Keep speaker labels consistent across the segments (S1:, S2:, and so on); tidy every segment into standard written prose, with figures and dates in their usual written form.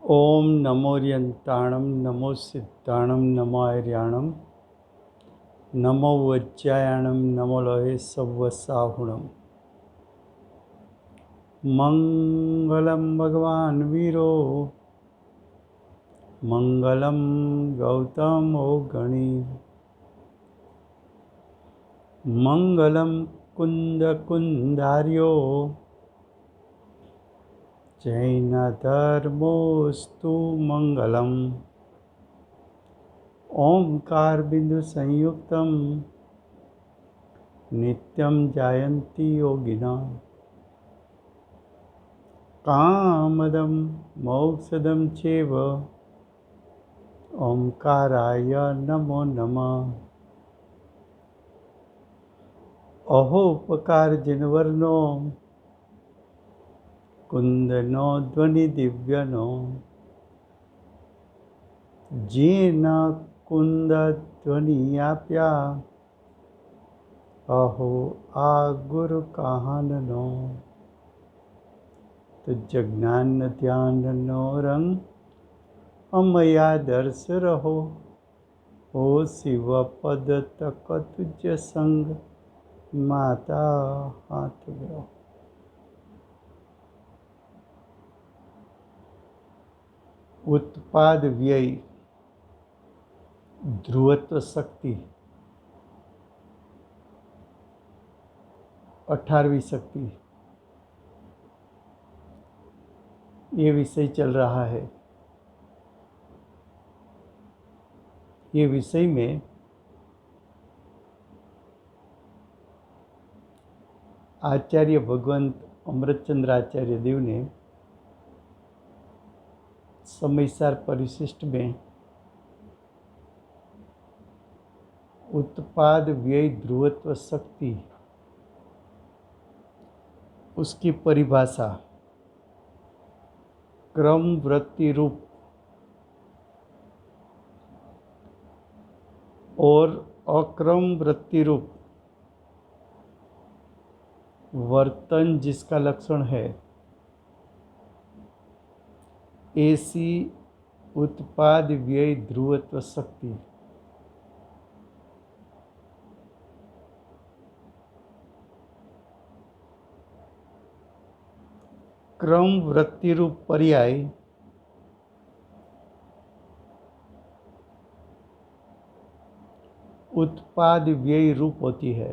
S1: ओम नमोर्यंताणं नमो सिद्धाणं नमो आर्याणं नमो वज्रायाणं नमो लोहे सव्वसाहुणं। मंगलम भगवान वीरो मंगलम गौतमो गणी मंगलम कुंद कुंदार्यो जैन धर्मोस्तु मंगलम। ओंकार बिंदु संयुक्तम नित्यं जायन्ति योगिना कामदं मोक्षदं चैव ओंकाराय नमो नमः। अहोपकार जिनवर्नो कुंदनो ध्वनि दिव्यनो जेन कुंद ध्वनि आप्या अहो आ गुरु कहाननो। तुझ ज्ञान ध्यान नो रंग अमया दर्श रहो हो शिव पद तक तुझ संग माता हाथ ग्रहो। उत्पाद व्यय ध्रुवत्व शक्ति 18वीं शक्ति, ये विषय चल रहा है। ये विषय में आचार्य भगवंत अमृतचंद्र आचार्य देव ने समयसार परिशिष्ट में उत्पाद व्यय ध्रुवत्व शक्ति उसकी परिभाषा क्रम वृत्ति रूप और अक्रम वृत्ति रूप वर्तन जिसका लक्षण है, ऐसी उत्पाद व्यय ध्रुवत्व शक्ति क्रम वृत्ति रूप पर्याय उत्पाद व्यय रूप होती है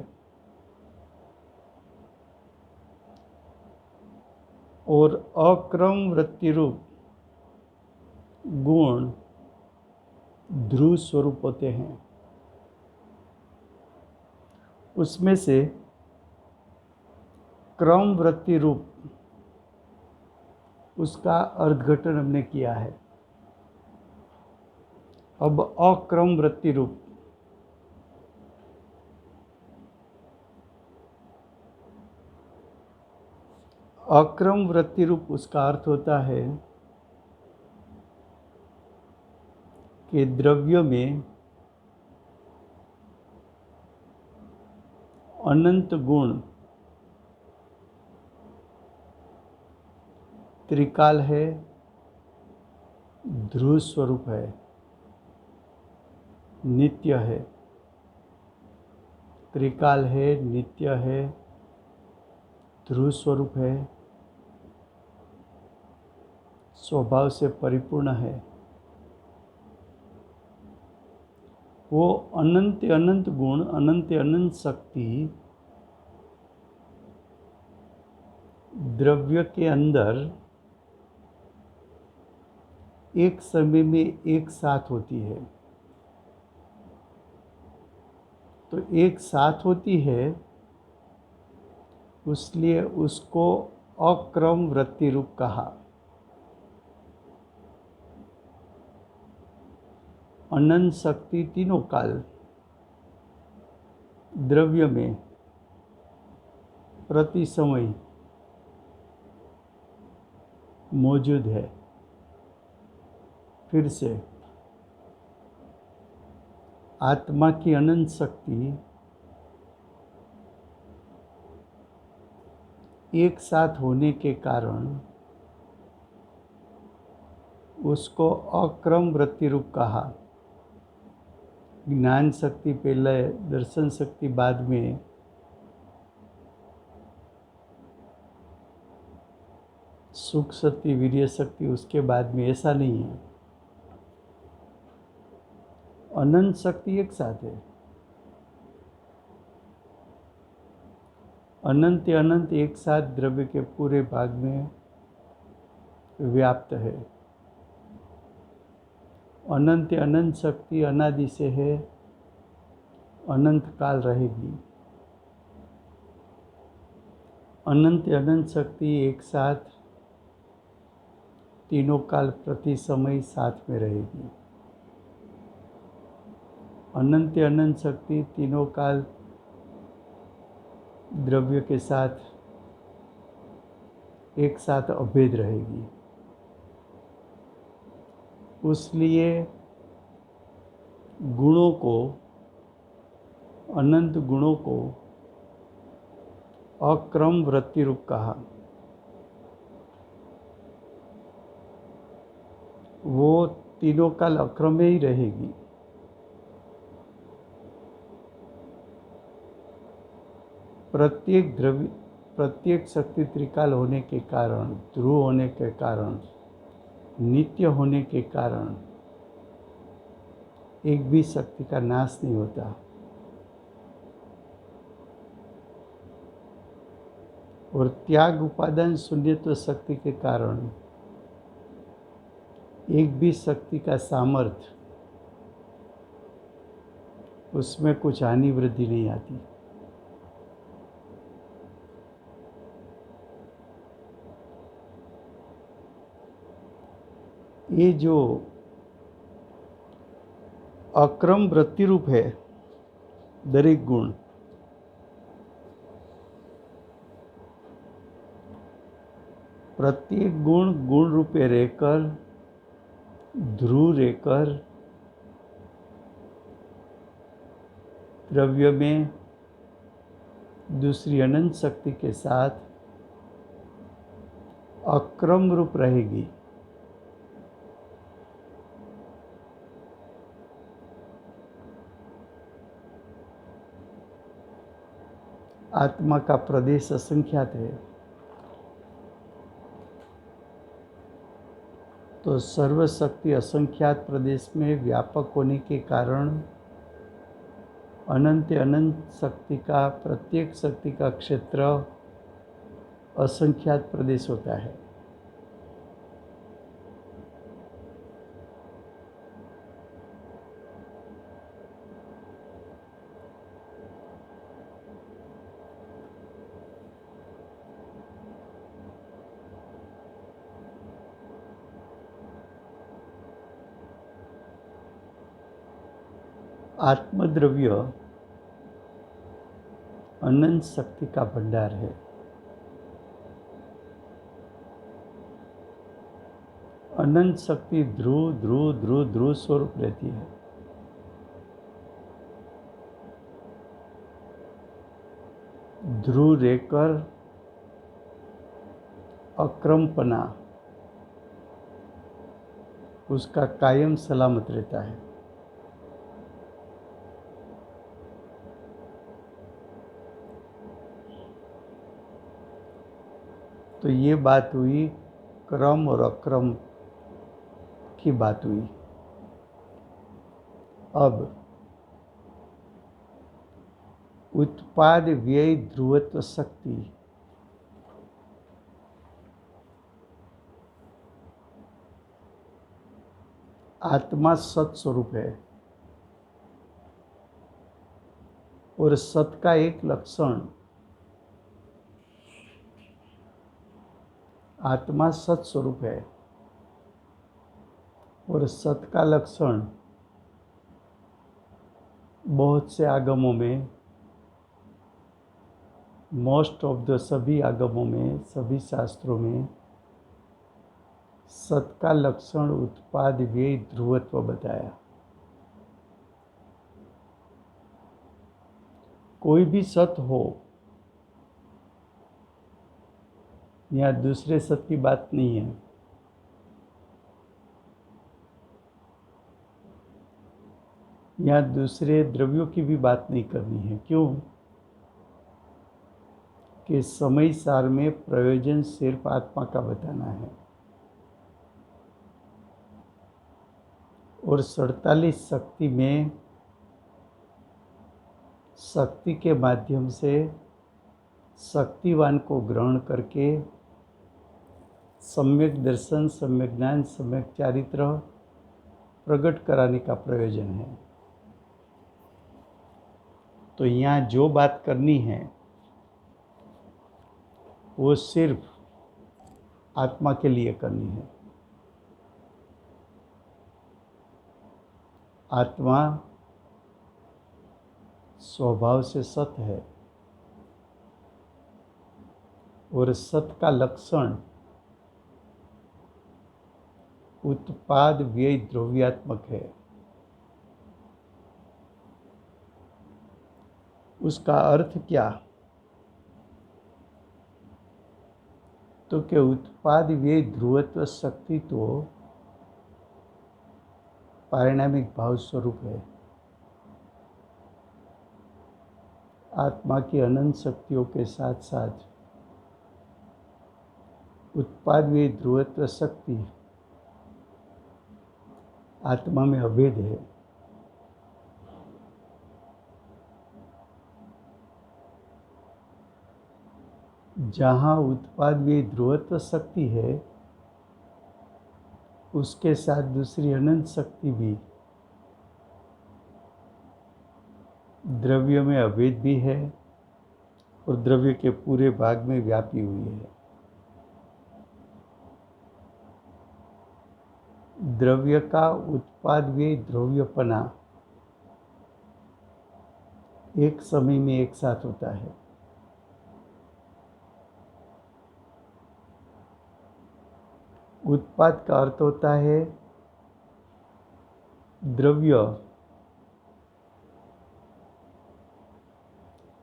S1: और अक्रम वृत्ति रूप गुण ध्रुव स्वरूप होते हैं। उसमें से क्रम वृत्ति रूप उसका अर्थघटन हमने किया है। अब अक्रम वृत्ति रूप अक्रम वृत्ति रूप उसका अर्थ होता है कि द्रव्य में अनंत गुण त्रिकाल है, ध्रुव स्वरूप है, नित्य है। त्रिकाल है, नित्य है, ध्रुव स्वरूप है, स्वभाव से परिपूर्ण है। वो अनंत अनंत गुण, अनंत अनंत शक्ति द्रव्य के अंदर एक समय में एक साथ होती है। तो एक साथ होती है, इसलिए उसको अक्रम वृत्ति रूप कहा। अनंत शक्ति तीनों काल द्रव्य में प्रति समय मौजूद है। फिर से आत्मा की अनंत शक्ति एक साथ होने के कारण उसको अक्रम वृत्ति रूप कहा। ज्ञान शक्ति पहले, दर्शन शक्ति बाद में, सुख शक्ति, वीर्य शक्ति उसके बाद में, ऐसा नहीं है। अनंत शक्ति एक साथ है। अनंत अनंत एक साथ द्रव्य के पूरे भाग में व्याप्त है। अनंत अनंत शक्ति अनादि से है, अनंत काल रहेगी। अनंत अनंत शक्ति एक साथ तीनों काल प्रति समय साथ में रहेगी। अनंत अनंत शक्ति तीनों काल द्रव्य के साथ एक साथ अभेद रहेगी। उसलिए गुणों को, अनंत गुणों को अक्रम वृत्ति रूप कहा। वो तीनों काल अक्रम में ही रहेगी। प्रत्येक द्रव्य, प्रत्येक शक्ति त्रिकाल होने के कारण, ध्रुव होने के कारण, नित्य होने के कारण एक भी शक्ति का नाश नहीं होता। और त्याग उपादान शून्यत्व शक्ति के कारण एक भी शक्ति का सामर्थ्य, उसमें कुछ हानि वृद्धि नहीं आती। ये जो अक्रम वृत्ति रूप है दरेक गुण, प्रत्येक गुण गुण रूपे रहकर, ध्रुव रहकर द्रव्य में दूसरी अनंत शक्ति के साथ अक्रम रूप रहेगी। आत्मा का प्रदेश असंख्यात है, तो सर्वशक्ति असंख्यात प्रदेश में व्यापक होने के कारण अनंत अनंत शक्ति का, प्रत्येक शक्ति का क्षेत्र असंख्यात प्रदेश होता है। आत्मद्रव्य अनंत शक्ति का भंडार है। अनंत शक्ति ध्रुव ध्रुव ध्रुव ध्रुव स्वरूप रहती है। ध्रुव रहकर अक्रमपना उसका कायम सलामत रहता है। तो ये बात हुई क्रम और अक्रम की बात हुई। अब उत्पाद व्यय ध्रुवत्व शक्ति आत्मा सत स्वरूप है, और सत का एक लक्षण, आत्मा सत स्वरूप है और सत का लक्षण बहुत से आगमों में, मोस्ट ऑफ द सभी आगमों में, सभी शास्त्रों में सत का लक्षण उत्पाद व्यय ध्रुवत्व बताया। कोई भी सत हो, यहाँ दूसरे सत की बात नहीं है, यहाँ दूसरे द्रव्यों की भी बात नहीं करनी है। क्यों? कि समय सार में प्रयोजन सिर्फ आत्मा का बताना है। और 47 शक्ति में शक्ति के माध्यम से शक्तिवान को ग्रहण करके सम्यक दर्शन, सम्यक ज्ञान, सम्यक चारित्र प्रकट कराने का प्रयोजन है। तो यहाँ जो बात करनी है वो सिर्फ आत्मा के लिए करनी है। आत्मा स्वभाव से सत है और सत का लक्षण उत्पाद व्यय द्रव्यात्मक है। उसका अर्थ क्या? तो कि उत्पाद व्यय ध्रुवत्व शक्ति तो पारिणामिक भाव स्वरूप है। आत्मा की अनंत शक्तियों के साथ साथ उत्पाद व्यय ध्रुवत्व शक्ति आत्मा में अभेद है। जहाँ उत्पाद व्यय ध्रुवत्व शक्ति है उसके साथ दूसरी अनंत शक्ति भी द्रव्य में अभेद भी है और द्रव्य के पूरे भाग में व्यापी हुई है। द्रव्य का उत्पाद व्यय द्रव्यपना एक समय में एक साथ होता है। उत्पाद का अर्थ होता है द्रव्य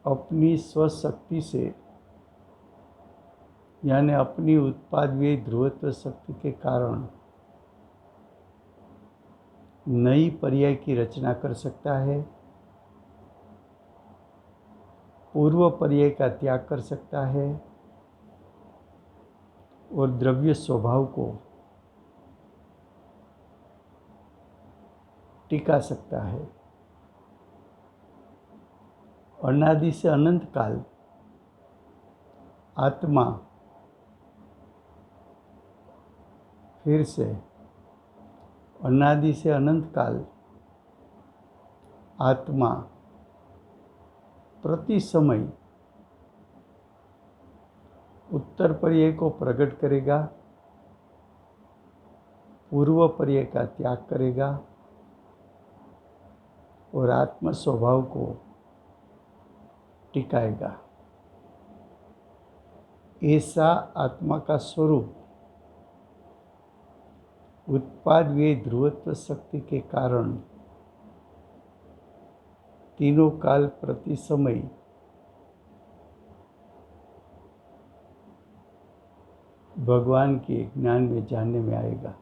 S1: अपनी स्वशक्ति से यानी अपनी उत्पाद व्यय ध्रुवत्व शक्ति के कारण नई पर्याय की रचना कर सकता है, पूर्व पर्याय का त्याग कर सकता है और द्रव्य स्वभाव को टिका सकता है। अनादि से अनंत काल आत्मा फिर से अनादि से अनंत काल आत्मा प्रति समय उत्तर पर्याय को प्रकट करेगा, पूर्व पर्याय का त्याग करेगा और आत्म स्वभाव को टिकाएगा। ऐसा आत्मा का स्वरूप उत्पाद व्यय ध्रुवत्व शक्ति के कारण तीनों काल प्रति समय भगवान के ज्ञान में जानने में आएगा।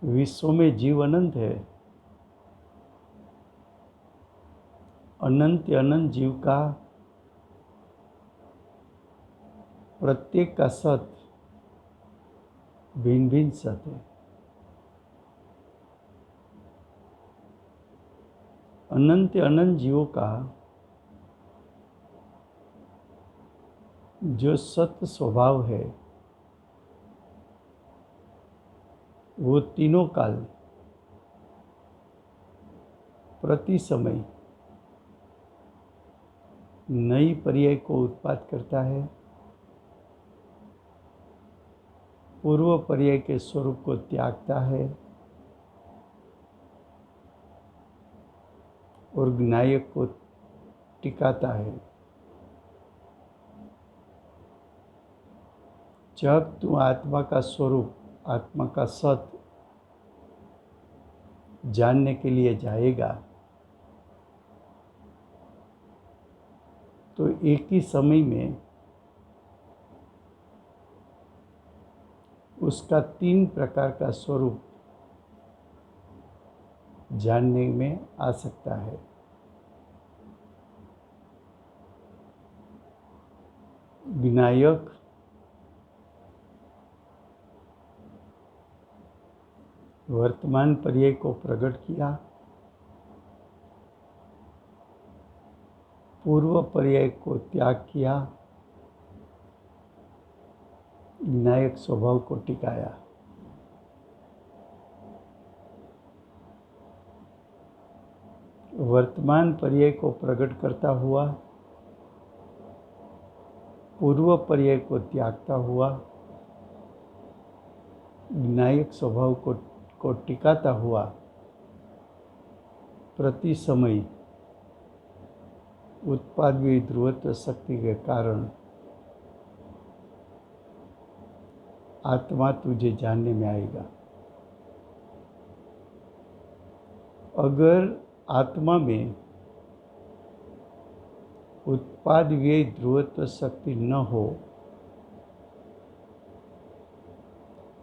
S1: विश्व में जीव अनंत है। अनंत अनंत जीव का प्रत्येक का सत भिन्न भिन्न सत है। अनंत अनंत जीवों का जो सत्य स्वभाव है वो तीनों काल प्रति समय नई पर्याय को उत्पाद करता है, पूर्व पर्याय के स्वरूप को त्यागता है और ज्ञायक को टिकाता है। जब तू आत्मा का स्वरूप, आत्मा का सत्य जानने के लिए जाएगा तो एक ही समय में उसका 3 प्रकार का स्वरूप जानने में आ सकता है। विनायक, वर्तमान पर्याय को प्रकट किया, पूर्व पर्याय को त्याग किया, विनायक स्वभाव को टिकाया। वर्तमान पर्याय को प्रकट करता हुआ, पूर्व पर्याय को त्यागता हुआ, विनायक स्वभाव को टिकाता हुआ, प्रति समय उत्पादवी ध्रुवत्व शक्ति के कारण आत्मा तुझे जानने में आएगा। अगर आत्मा में उत्पाद व्यय ध्रुवत्व शक्ति न हो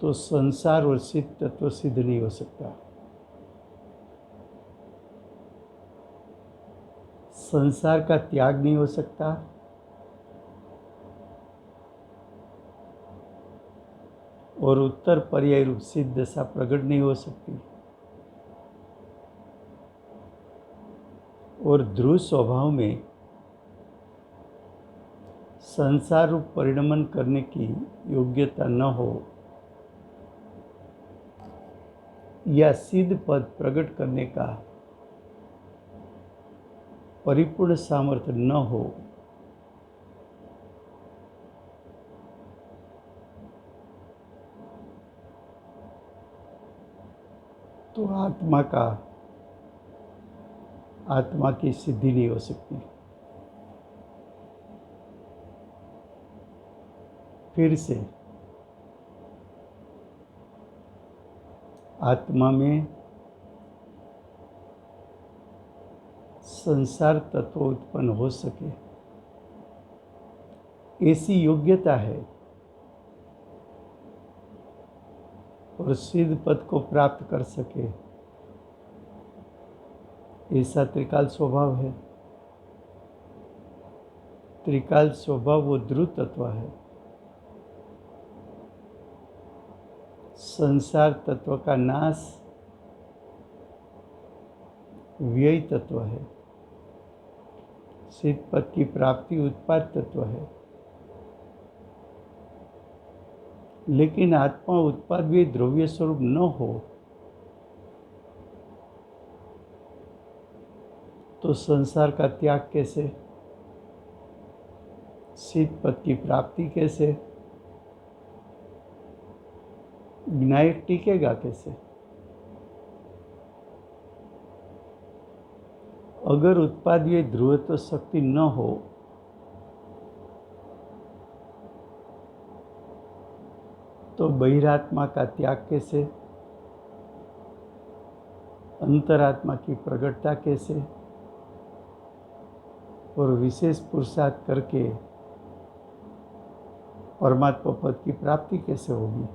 S1: तो संसार और सिद्ध तत्व सिद्ध नहीं हो सकता। संसार का त्याग नहीं हो सकता, और उत्तर पर्याय रूप सिद्ध दशा प्रकट नहीं हो सकती, और ध्रुव स्वभाव में संसार रूप परिणमन करने की योग्यता न हो या सिद्ध पद प्रकट करने का परिपूर्ण सामर्थ्य न हो तो आत्मा की सिद्धि नहीं हो सकती। फिर से आत्मा में संसार तत्व उत्पन्न हो सके ऐसी योग्यता है, और सिद्ध पद को प्राप्त कर सके ऐसा त्रिकाल स्वभाव है। त्रिकाल स्वभाव वो ध्रुव तत्व है। संसार तत्व का नाश व्यय तत्व है, सिद्ध पद की प्राप्ति उत्पाद तत्व है। लेकिन आत्मा उत्पाद व्यय द्रव्य स्वरूप न हो तो संसार का त्याग कैसे, सिद्ध पद की प्राप्ति कैसे, विनायक टिकेगा कैसे? अगर उत्पादीय ध्रुवत्व शक्ति न हो तो बहिरात्मा का त्याग कैसे, अंतरात्मा की प्रकटता कैसे, और विशेष पुरुषार्थ करके परमात्मा पद की प्राप्ति कैसे होगी?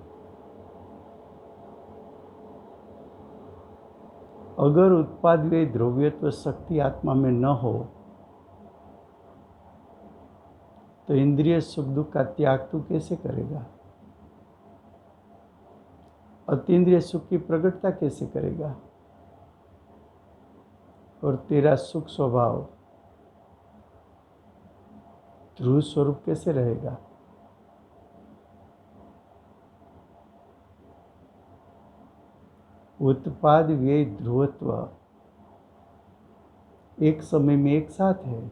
S1: अगर उत्पाद वे द्रव्यत्व शक्ति आत्मा में न हो तो इंद्रिय सुख दुख का त्याग तू कैसे करेगा? अतीन्द्रिय सुख की प्रकटता कैसे करेगा? और तेरा सुख स्वभाव ध्रुव स्वरूप कैसे रहेगा? उत्पाद व्यय ध्रुवत्व एक समय में एक साथ है।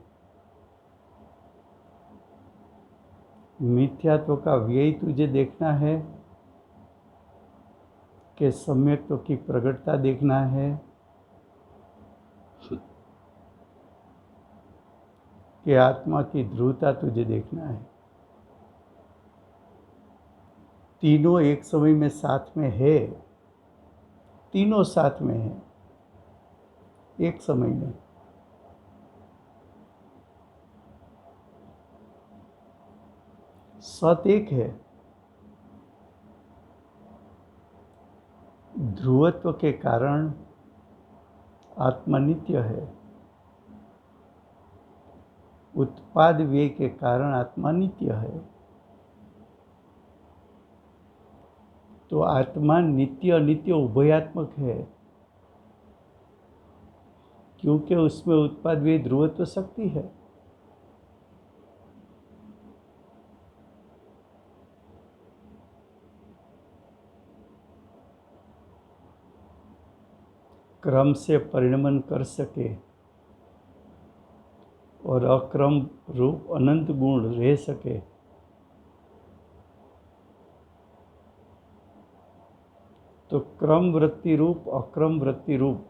S1: मिथ्यात्व का व्यय तुझे देखना है कि सम्यक्त्व की प्रकटता देखना है कि आत्मा की ध्रुवता तुझे देखना है? तीनों एक समय में साथ में है, तीनों साथ में है एक समय में। सत एक है, ध्रुवत्व के कारण आत्मा नित्य है, उत्पाद व्यय के कारण आत्मा नित्य है। तो आत्मा नित्य अनित्य उभयात्मक है, क्योंकि उसमें उत्पाद व्यय ध्रुवत्व शक्ति है। क्रम से परिणमन कर सके और अक्रम रूप अनंत गुण रह सके, तो क्रम वृत्ति रूप अक्रम वृत्ति रूप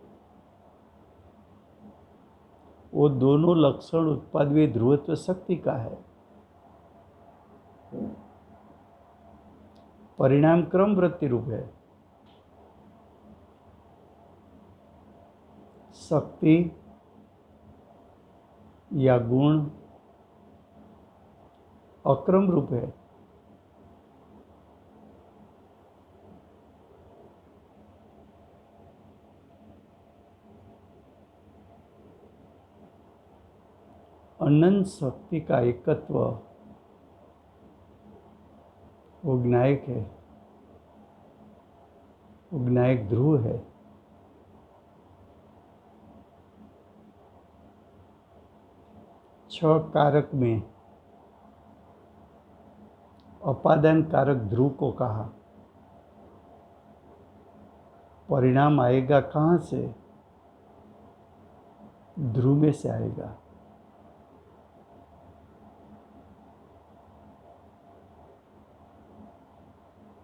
S1: वो दोनों लक्षण उत्पाद व्यय ध्रुवत्व शक्ति का है। परिणाम क्रम वृत्ति रूप है। शक्ति या गुण अक्रम रूप है। अनंत शक्ति का एकत्व वो ज्ञायक है, वो ज्ञायक ध्रुव है। छह कारक में अपादान कारक ध्रुव को कहा। परिणाम आएगा कहाँ से? ध्रुव में से आएगा।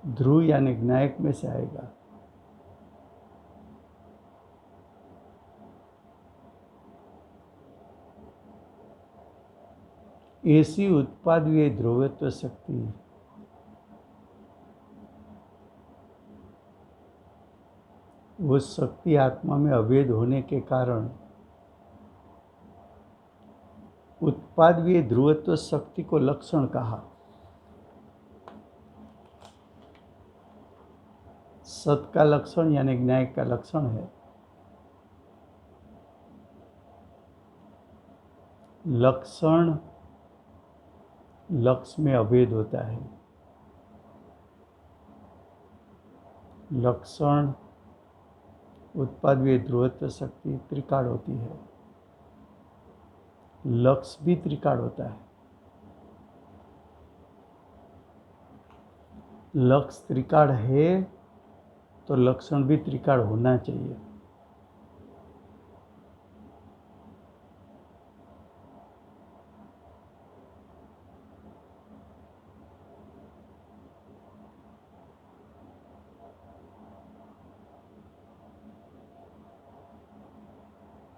S1: ध्रुव यानी ज्ञायक में से आएगा। ऐसी उत्पाद व्यय ध्रुवत्व शक्ति वो शक्ति आत्मा में अभेद होने के कारण उत्पाद व्यय ध्रुवत्व शक्ति को लक्षण कहा। सत का लक्षण यानी ज्ञायक का लक्षण है। लक्षण लक्ष्य में अभेद होता है। लक्षण उत्पाद व्यय ध्रुवत्व शक्ति त्रिकाल होती है। लक्ष्य भी त्रिकाल होता है। लक्ष्य त्रिकाल है तो लक्षण भी त्रिकाल होना चाहिए।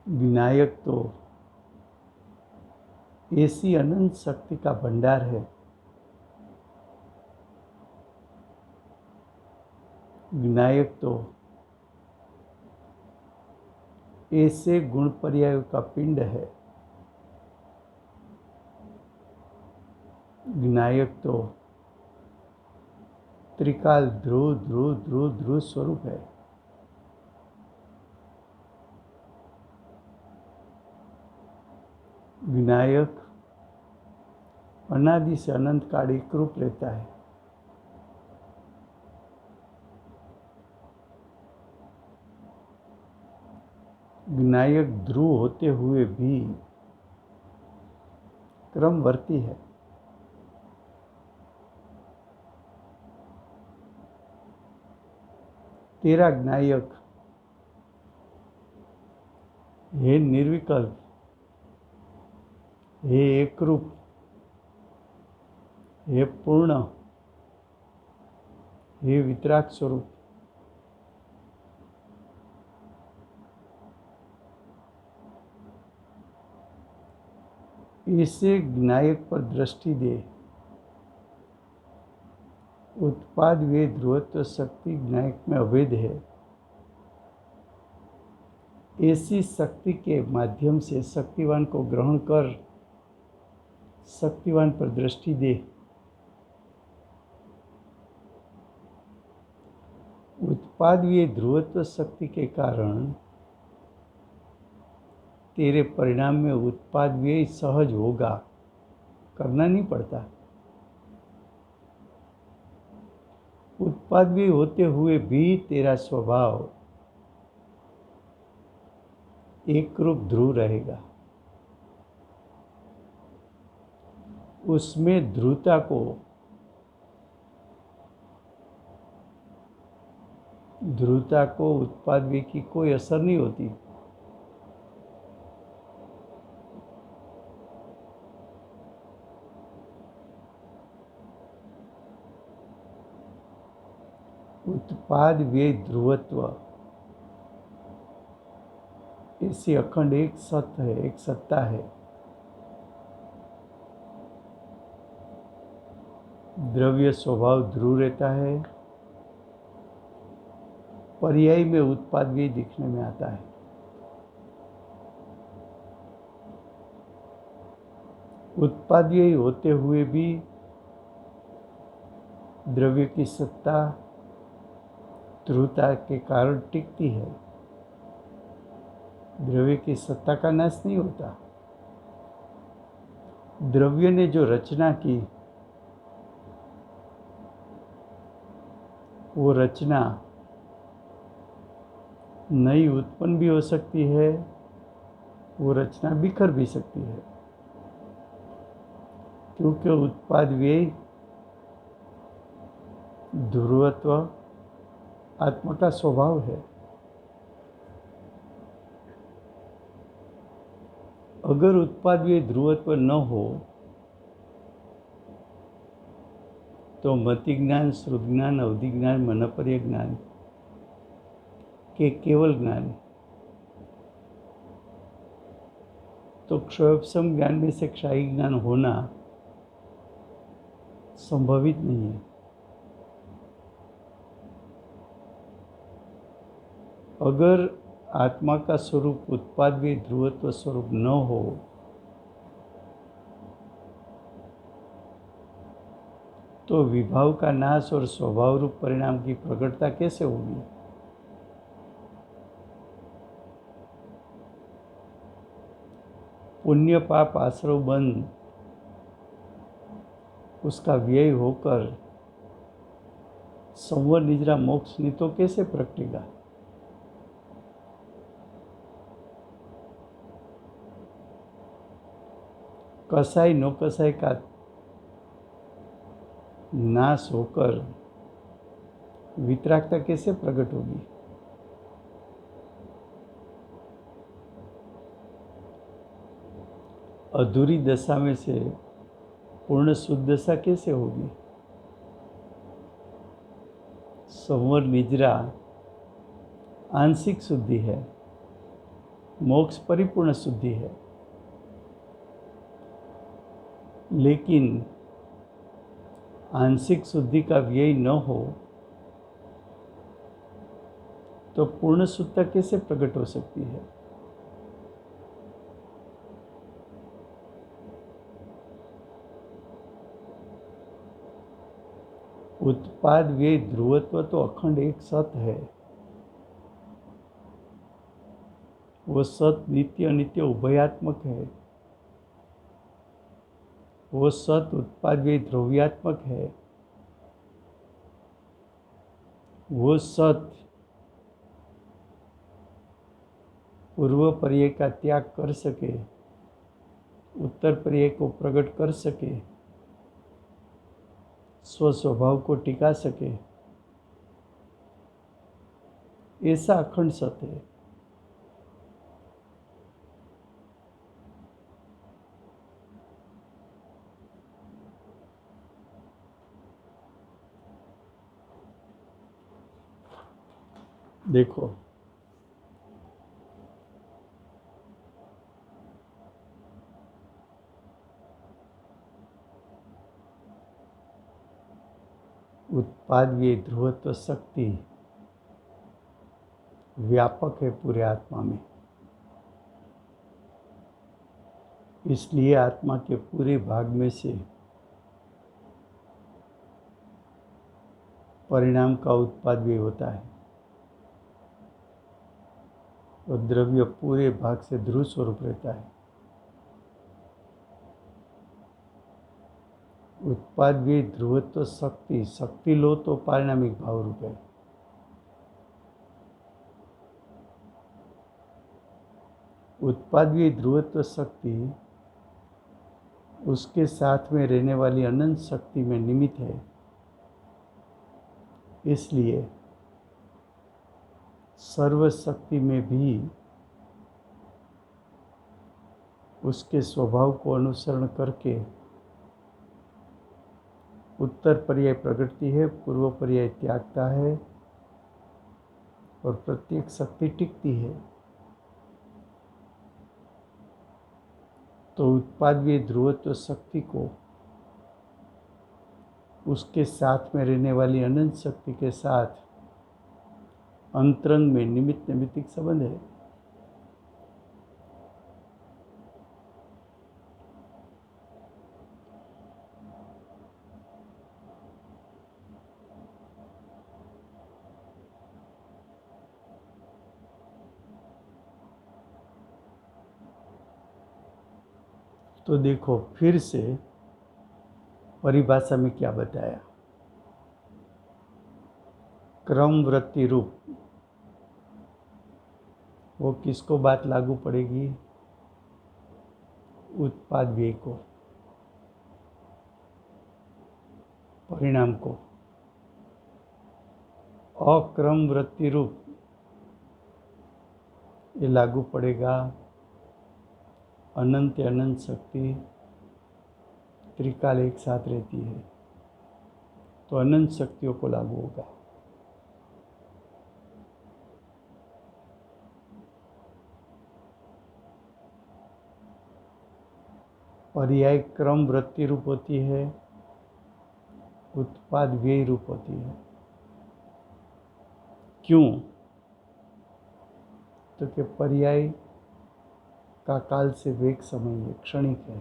S1: विनायक तो ऐसी अनंत शक्ति का भंडार है। विनायक तो ऐसे गुण पर्यायों का पिंड है। विनायक तो त्रिकाल ध्रुव ध्रुव ध्रुव ध्रुव स्वरूप है। विनायक अनादि से अनंत काल एक रूप रहता है। विनायक ध्रुव होते हुए भी क्रमवर्ती है। तेरा ज्ञायक हे निर्विकल्प, हे एकरूप, हे पूर्ण, हे वितराग स्वरूप। इसे ज्ञायक पर दृष्टि दे। उत्पाद व्यय ध्रुवत्व शक्ति ज्ञायक में अभेद है। ऐसी शक्ति के माध्यम से शक्तिवान को ग्रहण कर शक्तिवान पर दृष्टि दे। उत्पादीय ध्रुवत्व शक्ति के कारण तेरे परिणाम में उत्पाद व्यय सहज होगा, करना नहीं पड़ता। उत्पाद व्यय होते हुए भी तेरा स्वभाव एक रूप ध्रुव रहेगा। उसमें ध्रुवता को उत्पाद व्यय की कोई असर नहीं होती। उत्पाद व्यय ध्रुवत्व ऐसी अखंड एक सत्य है, एक सत्ता है। द्रव्य स्वभाव ध्रुव रहता है, पर्याय में उत्पाद व्यय दिखने में आता है। उत्पाद व्यय होते हुए भी द्रव्य की सत्ता ध्रुवता के कारण टिकती है। द्रव्य की सत्ता का नाश नहीं होता। द्रव्य ने जो रचना की, वो रचना नई उत्पन्न भी हो सकती है, वो रचना बिखर भी सकती है, क्योंकि उत्पाद व्यय ध्रुवत्व आत्मा का स्वभाव है। अगर उत्पाद व्यय ध्रुवत्व न हो तो मति ज्ञान, श्रुत ज्ञान, अवधि ज्ञान, मनपर्य ज्ञान के केवल ज्ञान तो क्षयोपशम ज्ञान में से क्षायी ज्ञान होना संभवित नहीं है। अगर आत्मा का स्वरूप उत्पाद व्यय ध्रुवत्व स्वरूप न हो तो विभाव का नाश और स्वभाव रूप परिणाम की प्रकटता कैसे होगी? पुण्य पाप आश्रव बंध उसका व्यय होकर संवर निद्रा मोक्ष नहीं तो कैसे प्रकटेगा? कसाई नो कसाई का नाश होकर वितरागता कैसे प्रकट होगी? अधूरी दशा में से पूर्ण शुद्ध दशा कैसे होगी? संवर निद्रा आंशिक शुद्धि है, मोक्ष परिपूर्ण शुद्धि है। लेकिन आंशिक शुद्धि का व्यय न हो तो पूर्ण शुद्धता कैसे प्रकट हो सकती है? उत्पाद व्यय ध्रुवत्व तो अखंड एक सत है। वो सत नित्य अनित्य उभयात्मक है। वो सत उत्पाद व्यय द्रव्यात्मक है। वो सत पूर्व पर्याय का त्याग कर सके, उत्तर पर्याय को प्रकट कर सके, स्वस्वभाव को टिका सके, ऐसा अखंड सत्य है। देखो, उत्पाद व्यय ध्रुवत्व शक्ति व्यापक है पूरे आत्मा में। इसलिए आत्मा के पूरे भाग में से परिणाम का उत्पाद व्यय होता है। और द्रव्य पूरे भाग से ध्रुव स्वरूप रहता है। उत्पाद व्यय ध्रुवत्व शक्ति, शक्ति लो तो पारिणामिक भाव रूप है। उत्पाद व्यय ध्रुवत्व शक्ति उसके साथ में रहने वाली अनंत शक्ति में निमित्त है। इसलिए सर्वशक्ति में भी उसके स्वभाव को अनुसरण करके उत्तर पर्याय प्रगटती है, पूर्व पर्याय त्यागता है और प्रत्येक शक्ति टिकती है। तो उत्पाद व्यय ध्रुवत्व शक्ति को उसके साथ में रहने वाली अनंत शक्ति के साथ अंतरंग में निमित्त नैमित्तिक संबंध है। तो देखो फिर से परिभाषा में क्या बताया। क्रम वृत्ति रूप, वो किसको बात लागू पड़ेगी? उत्पाद व्यय को, परिणाम को। अक्रम वृत्ति रूप ये लागू पड़ेगा अनंत अनंत शक्ति त्रिकाल एक साथ रहती है तो अनंत शक्तियों को लागू होगा। पर्याय क्रम वृत्ति रूप होती है, उत्पाद व्यय रूप होती है। क्यों? तो कि पर्याय का काल से वेग समय है, क्षणिक है।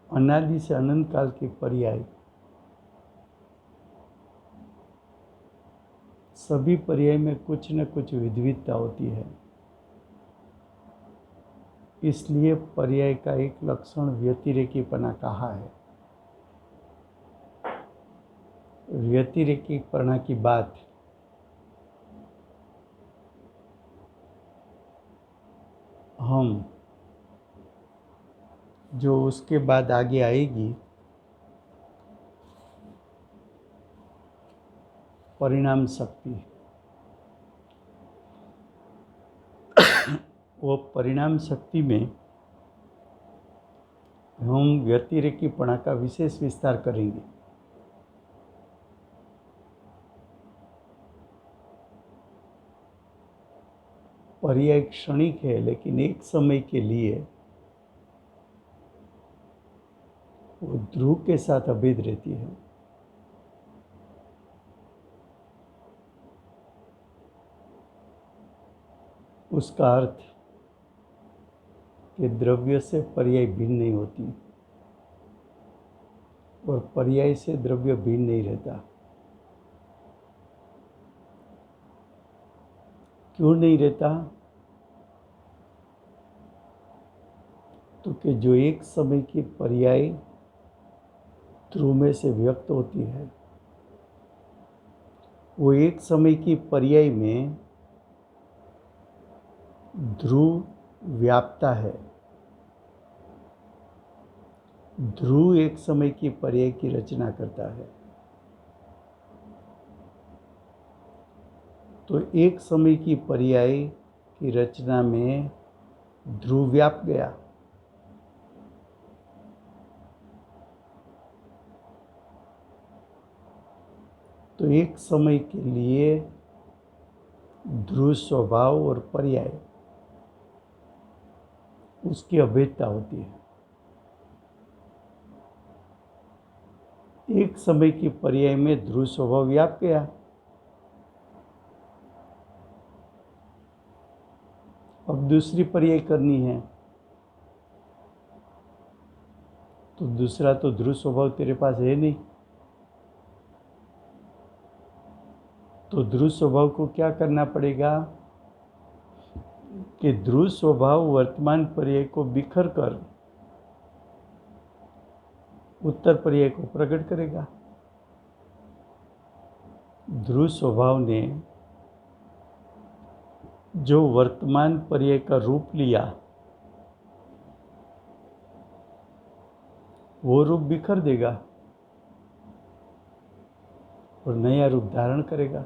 S1: अनादि से अनंत काल के पर्याय, सभी पर्याय में कुछ न कुछ विविधता होती है। इसलिए पर्याय का एक लक्षण व्यतिरेकीपना कहा है। व्यतिरेकीपना की बात हम जो उसके बाद आगे आएगी, परिणाम शक्ति, वो परिणाम शक्ति में हम व्यतिरेकीपना का विशेष विस्तार करेंगे। पर्याय क्षणिक है लेकिन एक समय के लिए वो ध्रुव के साथ अभेद रहती है। उसका अर्थ कि द्रव्य से पर्याय भिन्न नहीं होती और पर्याय से द्रव्य भिन्न नहीं रहता। क्यों नहीं रहता? तो कि जो एक समय की पर्याय ध्रुव में से व्यक्त होती है, वो एक समय की पर्याय में ध्रुव व्यापता है। ध्रुव एक समय की पर्याय की रचना करता है। तो एक समय की पर्याय की रचना में ध्रुव व्याप गया। तो एक समय के लिए ध्रुव स्वभाव और पर्याय उसकी अभेदता होती है। एक समय की पर्याय में ध्रुव स्वभाव व्याप गया, अब दूसरी पर्याय करनी है तो दूसरा तो ध्रुव स्वभाव तेरे पास है नहीं, तो ध्रुव स्वभाव को क्या करना पड़ेगा कि ध्रुव स्वभाव वर्तमान पर्याय को बिखर कर उत्तर पर्याय को प्रकट करेगा। ध्रुव स्वभाव ने जो वर्तमान पर्याय का रूप लिया वो रूप बिखर देगा और नया रूप धारण करेगा।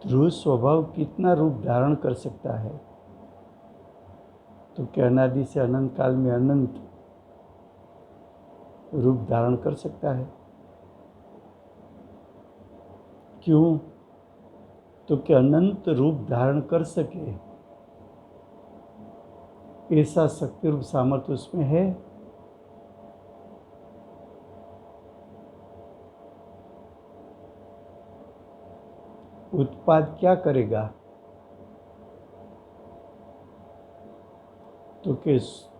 S1: ध्रुव स्वभाव कितना रूप धारण कर सकता है? तो क्या अनादि से अनंत काल में अनंत रूप धारण कर सकता है। क्यों? तो क्या अनंत रूप धारण कर सके ऐसा शक्ति रूप सामर्थ्य उसमें है। उत्पाद क्या करेगा? तो कि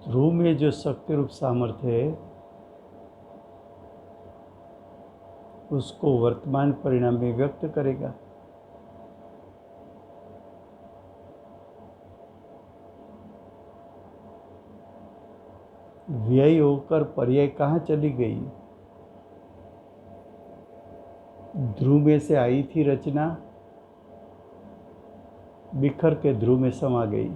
S1: ध्रुव में जो शक्ति रूप सामर्थ्य है उसको वर्तमान परिणाम में व्यक्त करेगा। व्यय होकर पर्याय कहाँ चली गई? ध्रुव में से आई थी रचना, बिखर के ध्रुव में समा गई।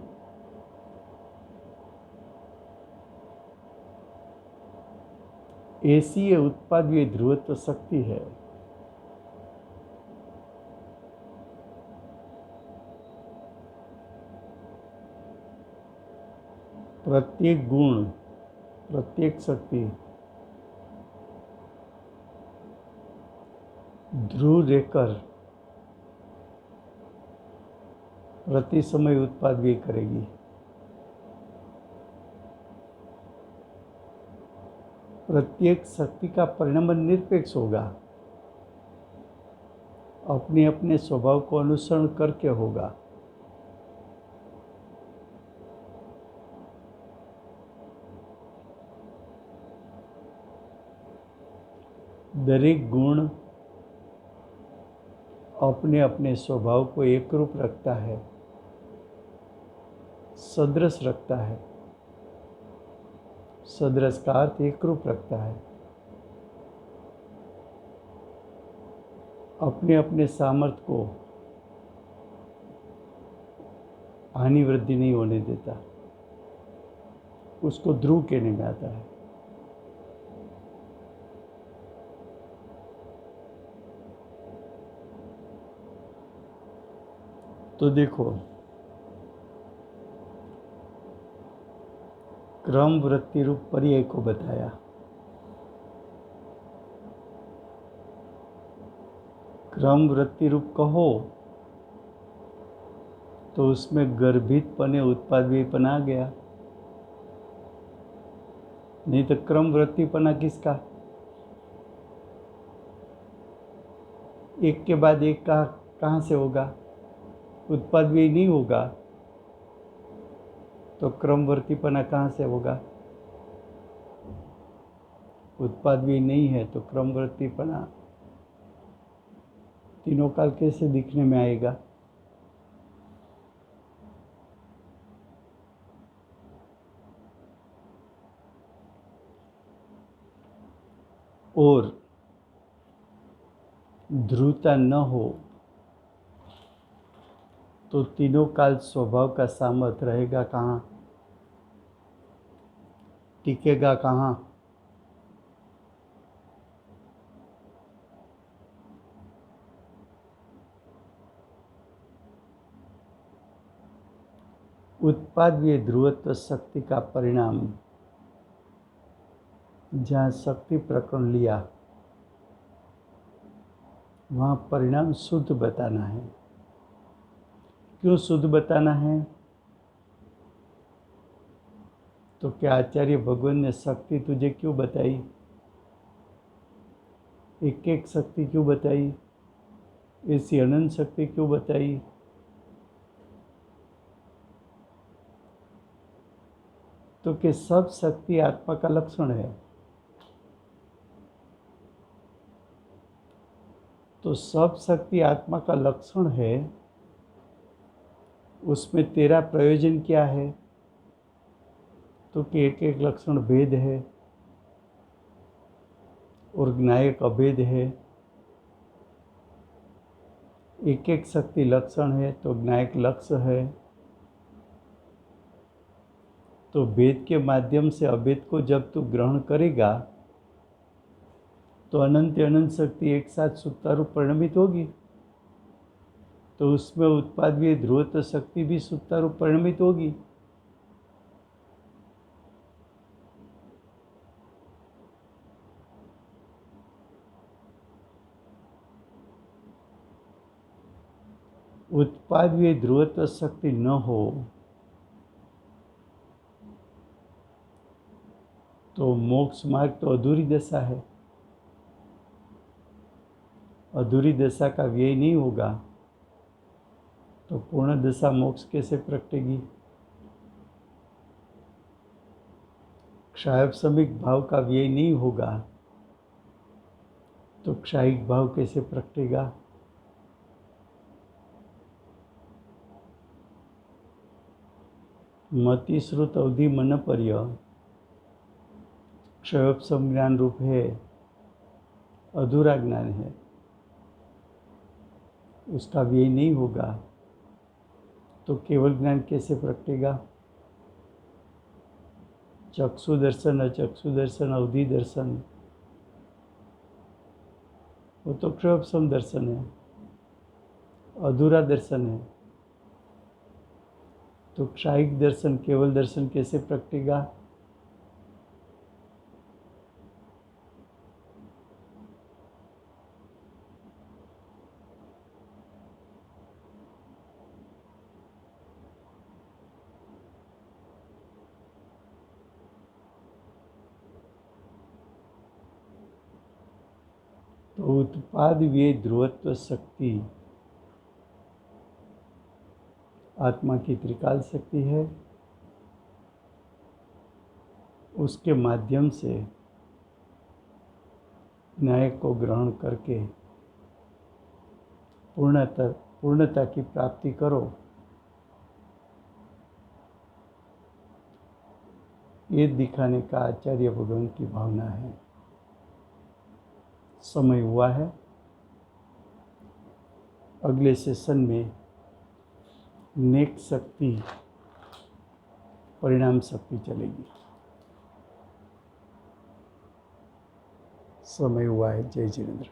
S1: ऐसी ये उत्पाद ये ध्रुवत्व शक्ति है। प्रत्येक गुण, प्रत्येक शक्ति ध्रुव रहकर प्रति समय उत्पाद व्यय करेगी। प्रत्येक शक्ति का परिणाम निरपेक्ष होगा, अपने अपने स्वभाव को अनुसरण करके होगा। दरेक गुण अपने अपने स्वभाव को एक रूप रखता है, सदृश रखता है। सदृश का अर्थ एक रूप रखता है। अपने अपने सामर्थ्य को हानि वृद्धि नहीं होने देता, उसको ध्रुव कहने में आता है। तो देखो, क्रम वृत्ति रूप पर्याय को बताया। क्रम वृत्ति रूप कहो तो उसमें गर्भित पने उत्पाद व्ययपना आ गया। नहीं तो क्रम वृत्तिपना किसका? एक के बाद एक का कहाँ से होगा? उत्पाद व्यय नहीं होगा तो क्रमवर्तीपना कहाँ से होगा? उत्पाद व्यय नहीं है तो क्रमवर्तीपना तीनों काल कैसे दिखने में आएगा? और ध्रुवता न हो तो तीनों काल स्वभाव का सामर्थ्य रहेगा कहाँ? टिकेगा कहाँ? उत्पाद व्यय ध्रुवत्व शक्ति का परिणाम जहाँ शक्ति प्रकरण लिया वहाँ परिणाम शुद्ध बताना है। क्यों शुद्ध बताना है? तो क्या आचार्य भगवान ने शक्ति तुझे क्यों बताई? एक एक शक्ति क्यों बताई? ऐसी अनंत शक्ति क्यों बताई? तो कि सब शक्ति आत्मा का लक्षण है। तो सब शक्ति आत्मा का लक्षण है, उसमें तेरा प्रयोजन क्या है? तो कि एक एक लक्षण भेद है और ज्ञायक अभेद है। एक एक शक्ति लक्षण है तो ज्ञायक लक्ष्य है। तो भेद के माध्यम से अभेद को जब तू ग्रहण करेगा तो अनंत अनंत शक्ति एक साथ सुतारूप परिणमित होगी। तो उसमें उत्पादीय ध्रुवत्व शक्ति भी सुतारूप परिणमित होगी। उत्पादीय ध्रुवत्व शक्ति न हो तो मोक्ष मार्ग तो अधूरी दशा है। अधूरी दशा का व्यय नहीं होगा तो पूर्ण दशा मोक्ष कैसे प्रगटेगी? क्षायोपशमिक भाव का व्यय नहीं होगा तो क्षायिक भाव कैसे प्रगटेगा? मति श्रुत अवधि मन पर्य क्षयोपशम ज्ञान रूप है, अधूरा ज्ञान है, उसका व्यय नहीं होगा तो केवल ज्ञान कैसे प्रगटेगा? चक्षु दर्शन, अचक्षु दर्शन, अवधि दर्शन, वो तो क्षयोपशम दर्शन है, अधूरा दर्शन है। तो क्षायिक दर्शन, केवल दर्शन कैसे प्रगटेगा? तो उत्पाद व्यय ध्रुवत्व शक्ति आत्मा की त्रिकाल शक्ति है। उसके माध्यम से न्याय को ग्रहण करके पूर्णता की प्राप्ति करो, ये दिखाने का आचार्य भगवान की भावना है। समय हुआ है, अगले सेशन में नेक शक्ति, परिणाम शक्ति चलेगी। समय हुआ है। जय जिनेंद्र।